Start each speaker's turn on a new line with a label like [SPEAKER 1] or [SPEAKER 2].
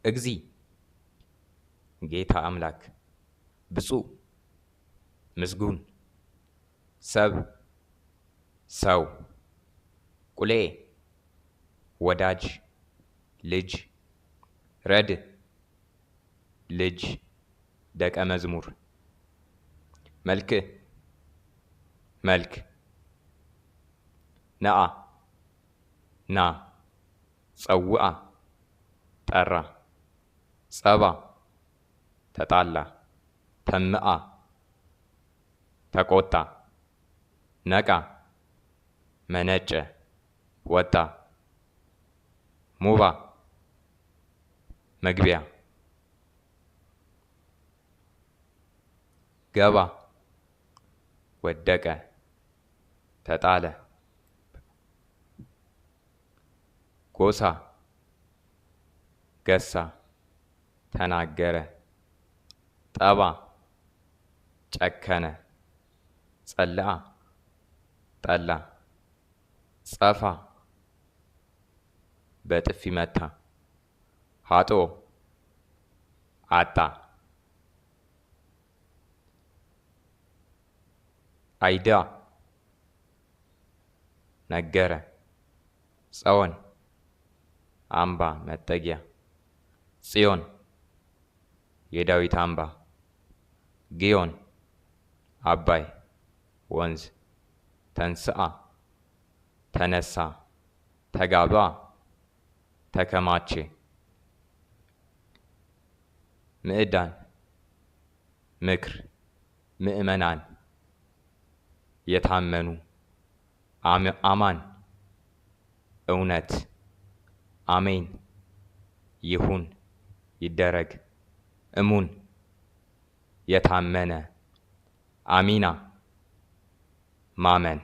[SPEAKER 1] እግዚ ጌታ አምላክ ብፁዕ ምስጉን ሰብ ሰው ቁሌ ወዳጅ ልጅ ረድ ልጅ ደቀ መዝሙር መልክዕ መልክ ነአ ና ጸውአ ጠራ ጸባ ተጣላ ተምአ ተቆጣ ነቃ መነጨ ወጣ ሙባ መግቢያ ገባ ወደቀ ተጣለ ጎሳ ገሳ ተናገረ ጠባ ጨከነ ጸልአ ጠላ ጸፋ በጥፊ መታ ሀጦ አጣ አይዳ ነገረ ጸወን አምባ መጠጊያ ጽዮን የዳዊት አምባ ግዮን አባይ ወንዝ ተንስአ ተነሳ ተጋባ ተከማቼ ምዕዳን ምክር ምእመናን የታመኑ አማን እውነት አሜን ይሁን ይደረግ እሙን የታመነ አሚና ማመን